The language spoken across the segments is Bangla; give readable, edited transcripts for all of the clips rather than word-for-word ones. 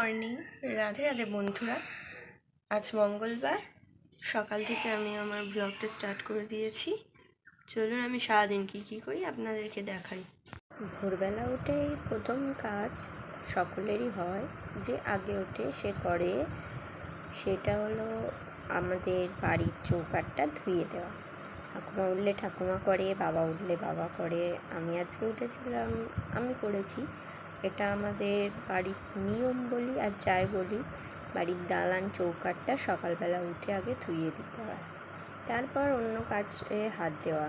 মর্নিং, রাধে রাধে বন্ধুরা। আজ মঙ্গলবার সকাল থেকে আমি আমার ব্লগটা স্টার্ট করে দিয়েছি। চলুন আমি সারাদিন কী করি আপনাদেরকে দেখাই। ভোরবেলা উঠেই প্রথম কাজ সকলেরই হয়, যে আগে ওঠে সে করে, সেটা হলো আমাদের বাড়ির চৌকাঠটা ধুয়ে দেওয়া। ঠাকুমা উঠলে ঠাকুমা করে, বাবা উঠলে বাবা করে। আমি আজকে উঠেছিলাম, আমি করেছি। এটা আমাদের বাড়ির নিয়ম বলি আর যাই বলি, বাড়ির দালান চৌকাঠটা সকালবেলা উঠে আগে ধুয়ে দিতে হয়, তারপর অন্য কাজে হাত দেওয়া।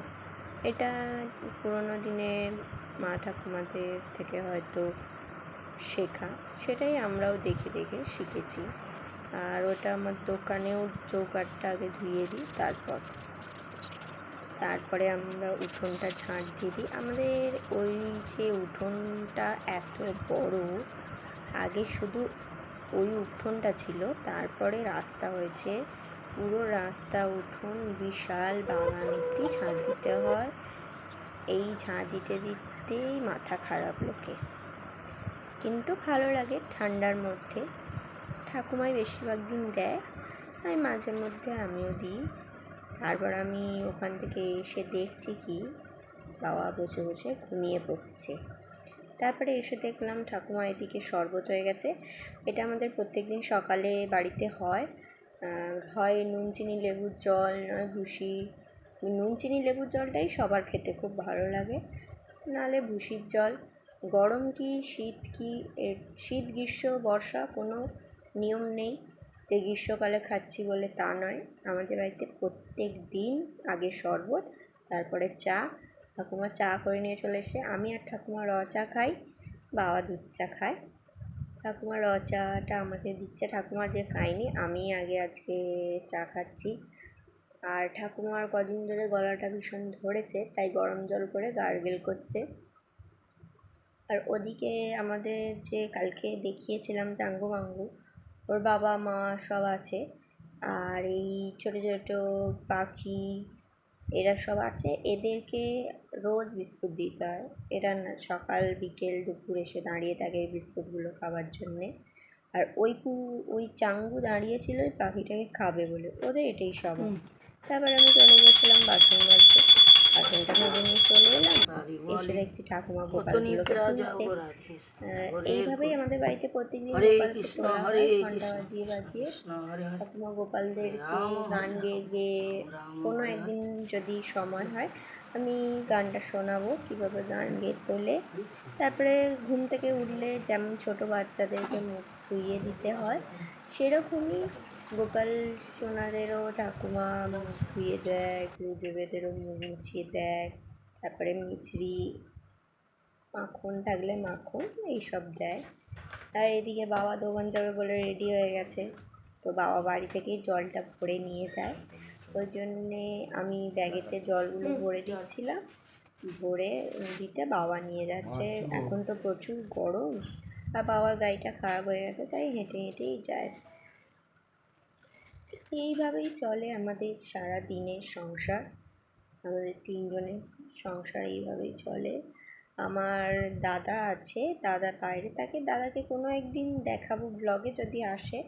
এটা পুরোনো দিনের মা ঠাকুমাদের থেকে হয়তো শেখা, সেটাই আমরাও দেখে দেখে শিখেছি। আর ওটা আমার দোকানেও চৌকাঠটা আগে ধুয়ে দিই, তারপরে আমরা উঠোনটা ঝাঁট দিয়ে দিই। আমাদের ওই যে উঠোনটা এত বড়, আগে শুধু ওই উঠোনটা ছিল, তারপরে রাস্তা হয়েছে, পুরো রাস্তা উঠোন বিশাল বাগান অবধি ঝাঁট দিতে হয়। এই ঝাঁট দিতে দিতেই মাথা খারাপ লোকে, কিন্তু ভালো লাগে। ঠান্ডার মধ্যে ঠাকুমাই বেশিরভাগ দিন দেয়, তাই মাঝে মধ্যে আমিও দিই। তারপর আমি ওখান থেকে এসে দেখছি কি বাবা বসে বসে ঘুমিয়ে পড়ছে। তারপরে এসে দেখলাম ঠাকুমা এদিকে শরবত হয়ে গেছে। এটা আমাদের প্রত্যেক দিন সকালে বাড়িতে হয়। হয় নুন চিনি লেবুর জল, নয় ভুসি। নুন চিনি লেবুর জলটাই সবার খেতে খুব ভালো লাগে, নাহলে ভুসির জল। গরম কি শীত কি, শীত গ্রীষ্ম বর্ষা কোনো নিয়ম নেই যে গ্রীষ্মকালে খাচ্ছি বলে, তা নয়। আমাদের বাড়িতে প্রত্যেক দিন আগে শরবত, তারপরে চা। ঠাকুমা চা করে নিয়ে চলে এসে আমি আর ঠাকুমা র চা খাই, বাবা দুধ চা খায়। ঠাকুমা র চাটা আমাকে দিচ্ছে, ঠাকুমা যে খায়নি, আমি আগে আজকে চা খাচ্ছি। আর ঠাকুমার কদিন ধরে গলাটা ভীষণ ধরেছে, তাই গরম জল করে গার্গেল করছে। আর ওদিকে আমাদের যে কালকে দেখিয়েছিলাম জাঙ্গু মাঙ্গু, ওর বাবা মা সব আছে। আর এই ছোটো ছোটো পাখি এরা সব আছে, এদেরকে রোজ বিস্কুট দিতে হয়। এরা না সকাল বিকেল দুপুর এসে দাঁড়িয়ে থাকে এই বিস্কুটগুলো খাওয়ার জন্যে। আর ওই চাঙ্গু দাঁড়িয়েছিল ওই পাখিটাকে খাবে বলে, ওদের এটাই স্বভাব। তারপর আমি চলে গেছিলাম বাসন মাজতে, বাসনটা মেজে নিয়ে চলে এলাম। এসে দেখছি ঠাকুমা গোপালগুলোকে তুলছে। এইভাবেই আমাদের বাড়িতে প্রতিদিন গোপালকে তোলা হয়, ঘন্টা বাজিয়ে বাজিয়ে। ঠাকুমা গোপালদেরকে গান গেয়ে গেয়ে, কোনো একদিন যদি সময় হয় আমি গানটা শোনাবো কীভাবে গান গেয়ে তোলে। তারপরে ঘুম থেকে উঠলে যেমন ছোটো বাচ্চাদেরকে মুখ ধুইয়ে দিতে হয়, সেরকমই গোপাল সোনাদেরও ঠাকুমা মুখ ধুয়ে দেয়, গুরুদেবেদেরও মুখ মুছিয়ে দেয়। তারপরে মিছরি, মাখন থাকলে মাখন এইসব দেয়। আর এদিকে বাবা দোকান যাবে বলে রেডি হয়ে গেছে, তো বাবা বাড়ি থেকেই জলটা ভরে নিয়ে যায়। ওই জন্যে আমি ব্যাগেতে জলগুলো ভরে দিচ্ছিলাম, ভরে দিতে বাবা নিয়ে যাচ্ছে। এখন তো প্রচুর গরম, আর বাবার গাড়িটা খারাপ হয়ে গেছে, তাই হেঁটে হেঁটেই যায়। এইভাবেই চলে আমাদের সারা দিনের সংসার, আমাদের তিনজনের সংসার এইভাবেই চলে। আমার দাদা আছে, দাদা বাইরে থাকে, দাদাকে কোনো একদিন দেখাবো ব্লগে যদি আসে।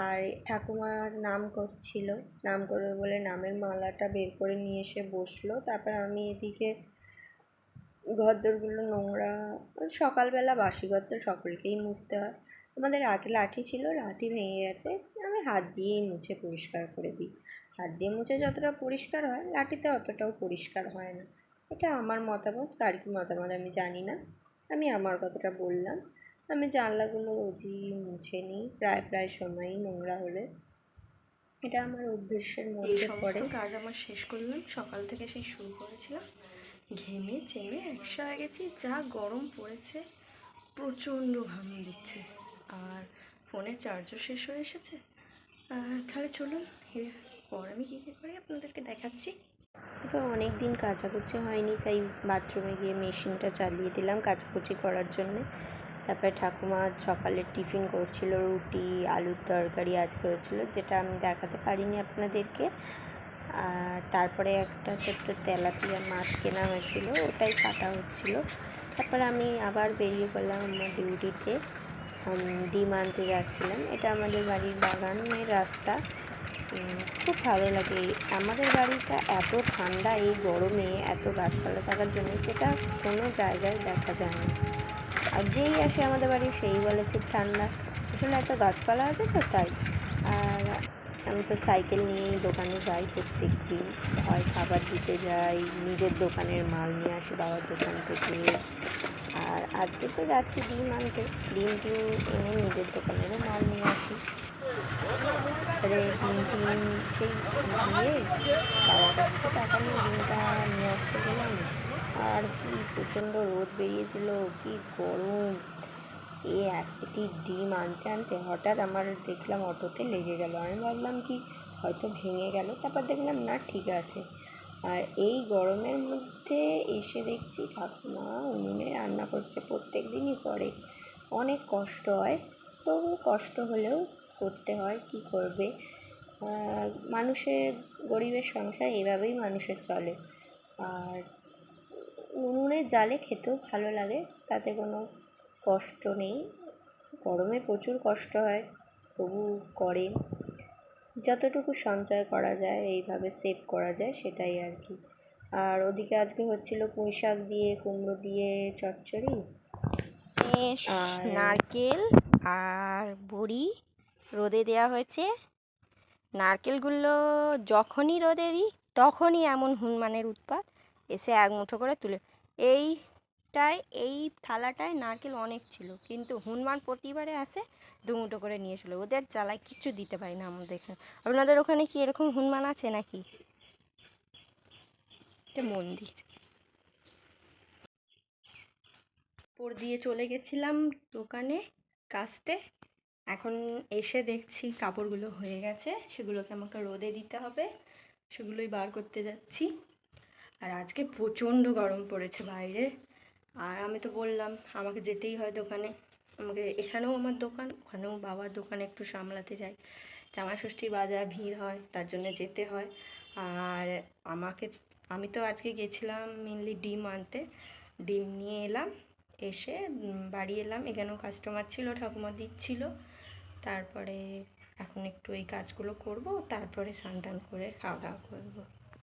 আর ঠাকুমা নাম করছিল, নাম করবে বলে নামের মালাটা বের করে নিয়ে এসে বসলো। তারপর আমি এদিকে ঘরদোরগুলো নোংরা, সকালবেলা বাসি ঘর তো সকলকেই মুছতে হয়। আমাদের আগে লাঠি ছিল, লাঠি ভেঙে গেছে, আমি হাত দিয়েই মুছে পরিষ্কার করে দিই। হাত দিয়ে মুছে যতটা পরিষ্কার হয়, লাঠিতে অতটাও পরিষ্কার হয় না। এটা আমার মতামত, কার কী মতামত আমি জানি না, আমি আমার কথাটা বললাম। আমি জানলাগুলো রোজই মুছে নিই, প্রায় সময়ই নোংরা হলে। এটা আমার অভ্যেসের মধ্যে পড়ে। কাজ আমার শেষ করলাম, সকাল থেকে সেই শুরু করেছিলাম, ঘেমে চেমে একসা হয়ে গেছি। যা গরম পড়েছে, প্রচণ্ড ঘাম দিচ্ছে, আর ফোনের চার্জও শেষ হয়ে এসেছে। তাহলে চলুন এরপর আমি কী করি আপনাদেরকে দেখাচ্ছি। তারপর অনেক দিন কাচাকুচি হয়নি, তাই বাথরুমে গিয়ে মেশিনটা চালিয়ে দিলাম কাচাকুচি করার জন্যে। তারপরে ঠাকুমা সকালের টিফিন করছিল, রুটি আলুর তরকারি আজকে হয়েছিলো, যেটা আমি দেখাতে পারিনি আপনাদেরকে। আর তারপরে একটা ছোট্ট তেলাপিয়া মাছ কেনা হয়েছিল, ওটাই কাটা হচ্ছিলো। তারপরে আমি আবার বেরিয়ে পড়লাম আমার ডিউটিতে। ডিম আনতে যাচ্ছিলাম। এটা আমাদের বাড়ির বাগানের রাস্তা। খুব ভালো লাগে। আমাদের বাড়িটা এত ঠান্ডা এই গরমে, এত গাছপালা থাকার জন্য, যেটা কোনো জায়গায় দেখা যায় না। আর যেই আসে আমাদের বাড়ি সেই বলে খুব ঠান্ডা। আসলে এত গাছপালা আছে তো তাই। আর আমি তো সাইকেল নিয়েই দোকানে যাই প্রত্যেক দিন। হয় খাবার দিতে যাই, নিজের দোকানের মাল নিয়ে আসি বাবার দোকান থেকে। আর আজকে তো যাচ্ছি ডিম আনতে, ডিম এনে নিজের দোকানেরও মাল নিয়ে আসি। তারপরে ডিম সেই দিয়ে বাবার কাছ থেকে টাকা নিয়ে ডিমটা নিয়ে আসতে গেলাম। আর কি প্রচণ্ড রোদ বেরিয়েছিল, কি গরম! একটি ডিম আনতে আনতে হঠাৎ আমার দেখলাম অটোতে লেগে গেল। আমি ভাবলাম কি হয়তো ভেঙে গেল, তারপর দেখলাম না, ঠিক আছে। আর এই গরমের মধ্যে এসে দেখছি ঠাকুমা উনুনে রান্না করছে, প্রত্যেক দিনই করে। অনেক কষ্ট হয়, তবু কষ্ট হলেও করতে হয়, কি করবে। মানুষের, গরিবের সংসার এভাবেই মানুষের চলে। আর উনুনের জালে খেতেও ভালো লাগে, তাতে কোনো কষ্ট নেই। গরমে প্রচুর কষ্ট হয়, তবু করে। যতটুকু সঞ্চয় করা যায়, এইভাবে সেভ করা যায়, সেটাই আর কি। আর ওদিকে আজকে হচ্ছিল পুঁই শাক দিয়ে কুমড়ো দিয়ে চচ্চড়ি, আর নারকেল আর বড়ি রোদে দেওয়া হয়েছে। নারকেলগুলো যখনই রোদে দিই তখনই এমন হনুমানের উৎপাত, এসে এক মুঠো করে তুলে। এই থালাটায় নারকেল অনেক ছিল, কিন্তু হনুমান প্রতিবারে আসে দু মুঠো করে নিয়ে চলে। ওদের জ্বালায় কিচ্ছু দিতে পারি না আমাদের এখানে। আপনাদের ওখানে কি এরকম হনুমান আছে নাকি? এটা মন্দির। উপর দিয়ে চলে গেছিলাম দোকানে কাচতে। এখন এসে দেখছি কাপড়গুলো হয়ে গেছে, সেগুলোকে আমাকে রোদে দিতে হবে, সেগুলোই বার করতে যাচ্ছি। আর আজকে প্রচণ্ড গরম পড়েছে বাইরে। আর আমি তো বললাম আমাকে যেতেই হয় দোকানে। আমাকে এখানেও আমার দোকান, ওখানেও বাবার দোকানে একটু সামলাতে যাই। জামাই ষষ্ঠীর বাজার ভিড় হয়, তার জন্য যেতে হয়। আর আমি তো আজকে গেছিলাম মেনলি ডিম আনতে। ডিম নিয়ে এলাম, এসে বাড়ি এলাম। এখানেও কাস্টমার ছিল, ঠাকুমা দিচ্ছিল। তারপরে এখন একটু এই কাজগুলো করব, তারপরে স্নান টান করে খাওয়া দাওয়া করবো।